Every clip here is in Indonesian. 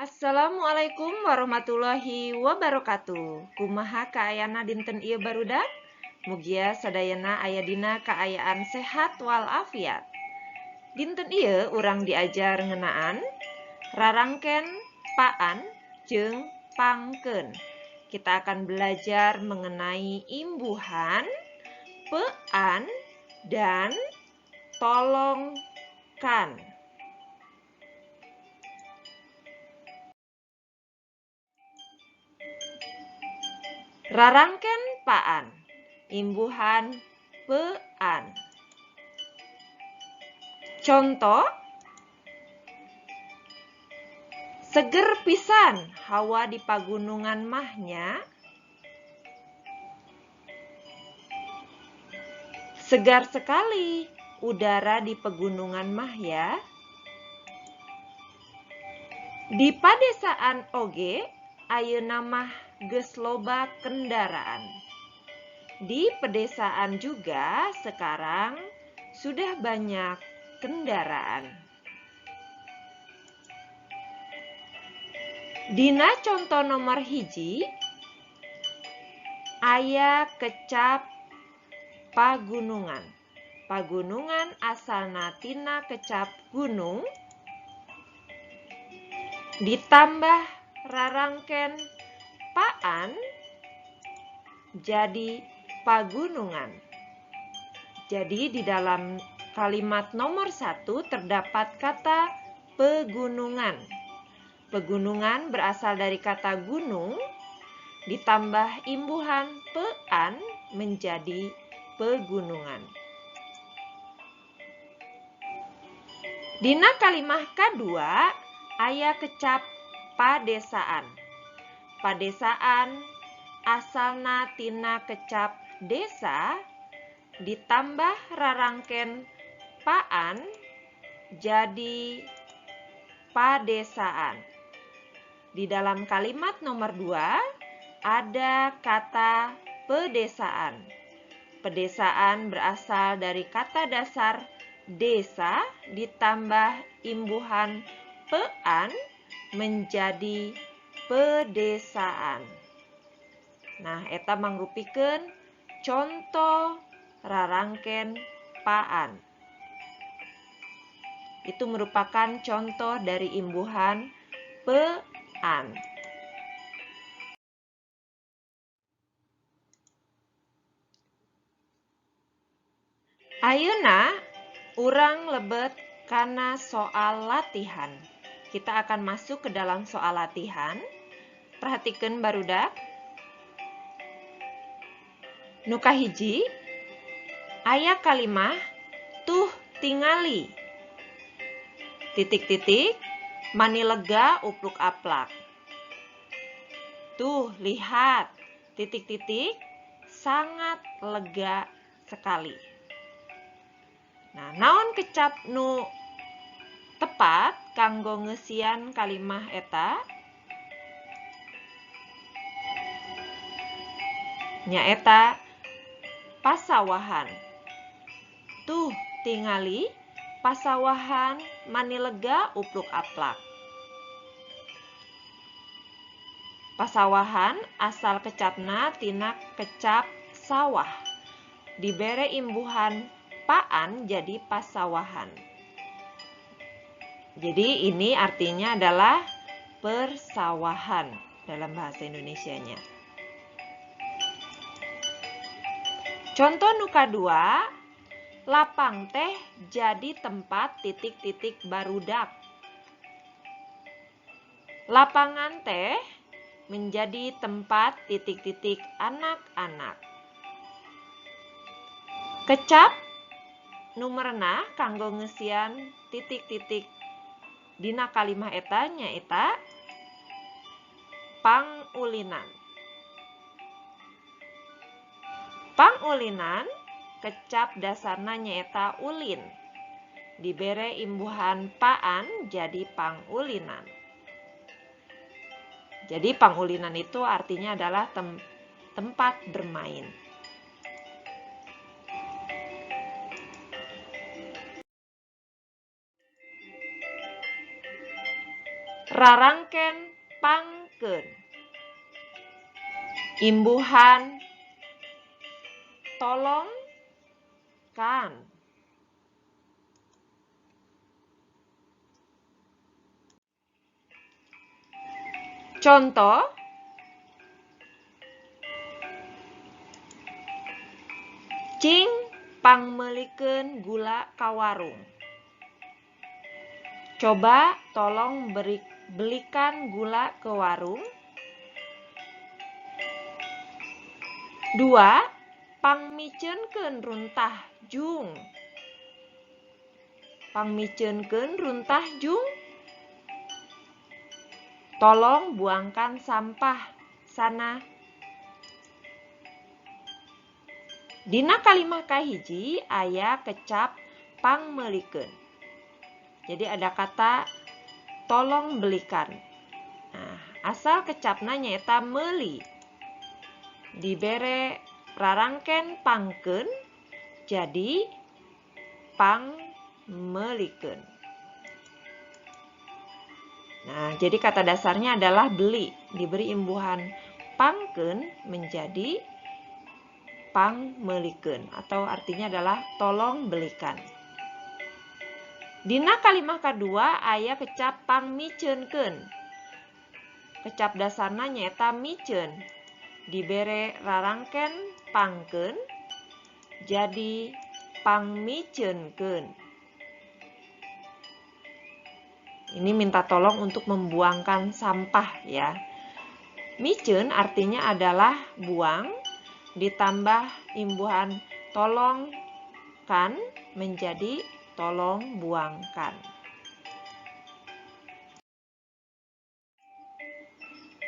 Assalamualaikum warahmatullahi wabarakatuh. Kumaha kaayana dinten ieu barudak? Mugia sadayana aya dina kaayaan sehat walafiat. Dinten ieu urang diajar ngeunaan rarangken paan jeung pangkeun. Kita akan belajar mengenai imbuhan, pean, dan tolongkan. Rarangken paan, imbuhan pean. Contoh, seger pisan hawa di pagunungan mahnya. Segar sekali udara di pegunungan mah ya. Di padesaan oge ayeuna mah geus loba kendaraan. Di pedesaan juga sekarang sudah banyak kendaraan. Dina contoh nomor hiji, aya kecap pagunungan. Pagunungan asalna tina kecap gunung ditambah rarangken paan jadi pagunungan. Jadi di dalam kalimat nomor 1 terdapat kata pegunungan. Pegunungan berasal dari kata gunung ditambah imbuhan pean menjadi pegunungan. Dina kalimah kadua aya kecap padesaan. Padesaan asalna tina kecap desa ditambah rarangken paan jadi padesaan. Di dalam kalimat nomor 2 ada kata pedesaan. Pedesaan berasal dari kata dasar desa ditambah imbuhan pean menjadi pedesaan. Nah, eta mangrupikeun contoh rarangken paan. Itu merupakan contoh dari imbuhan pean. Ayeuna urang lebet kana soal latihan. Kita akan masuk ke dalam soal latihan. Perhatikan barudak. Nu kahiji, aya kalimah tuh tingali. Titik-titik, mani lega upluk aplak. Tuh, lihat. Titik-titik, sangat lega sekali. Nah, naon kecap nu tepat kanggo ngeusian kalimah eta? Nyaeta pasawahan. Tuh, tingali pasawahan mani lega upluk aplak. Pasawahan asal kecapna tina kecap sawah. Dibere imbuhan paan jadi pasawahan. Jadi ini artinya adalah persawahan dalam bahasa Indonesianya. Contoh nu kadua, lapang teh jadi tempat titik-titik barudak. Lapangan teh menjadi tempat titik-titik anak-anak. Kecap numerna kanggo ngeusian titik-titik dina kalimah eta nyaeta pangulinan. Pangulinan kecap dasarna nyaeta ulin. Dibere imbuhan paan jadi pangulinan. Jadi pangulinan itu artinya adalah tempat bermain. rarangken pangkeun, imbuhan tolongkan. Contoh, cing pangmelikeun gula ka warung. Coba tolong belikan gula ke warung. 2. Pangmiceunkeun runtah jung. Pangmiceunkeun runtah jung. Tolong buangkan sampah sana. Dina kalimah kahiji aya kecap pangmelikeun. Jadi ada kata tolong belikan. Nah, asal kecapna nyaeta meuli. Dibere rarangken pangkeun jadi pangmelikeun. Nah, jadi kata dasarnya adalah beli, diberi imbuhan pangkeun menjadi pangmelikeun atau artinya adalah tolong belikan. Dina kalimah kadua aya kecap pangmiceunkeun. Kecap dasarna nyaeta miceun. Dibere rarangken pangkeun jadi pangmiceunkeun. Ini minta tolong untuk membuangkan sampah ya. Miceun artinya adalah buang ditambah imbuhan tolongkan menjadi tolong buangkan.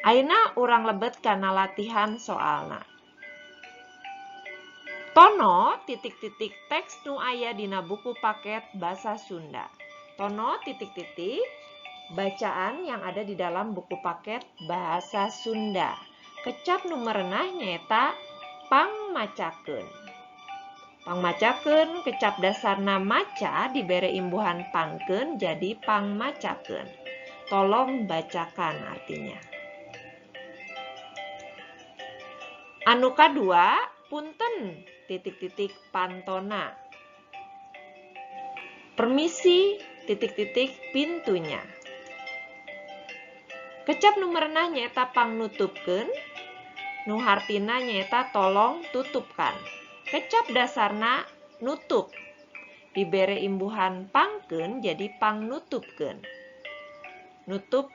Ayeuna urang lebet kana latihan soalna. Tono titik-titik teks nu aya dina buku paket Basa Sunda. Tono titik-titik bacaan yang ada di dalam buku paket Bahasa Sunda. Kecap nu merenah nyaeta pangmacakeun. Pangmacakeun kecap dasarna maca dibere imbuhan pangkeun jadi pangmacakeun. Tolong bacakan artinya. Anu kadua, punten titik-titik pantona. Permisi titik-titik pintunya. Kecap nu merenah nyaeta pangnutupkeun, nu hartina nyaeta tolong tutupkan. Kecap dasarna nutup. Dibere imbuhan pangkeun jadi pangnutupkeun. Nutup,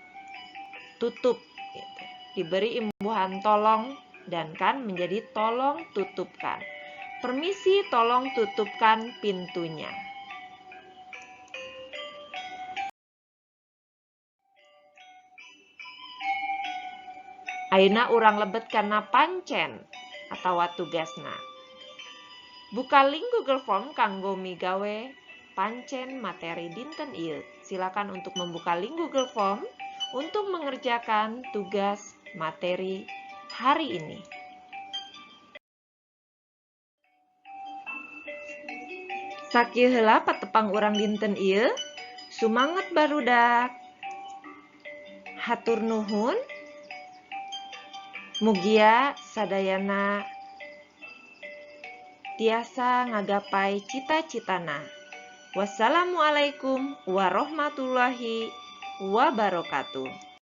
tutup. Gitu. Diberi imbuhan tolong dan kan menjadi tolong tutupkan. Permisi tolong tutupkan pintunya. Ayeuna urang lebet kana pancen atawa tugasna. Buka link Google Form kanggo migawe pancen materi dinten ieu. Silakan untuk membuka link Google Form untuk mengerjakan tugas materi hari ini. Sakieu heula patepang urang dinten ieu. Sumanget barudak. Hatur nuhun. Mugia sadayana tiasa ngagapai cita-citana. Wassalamualaikum warahmatullahi wabarakatuh.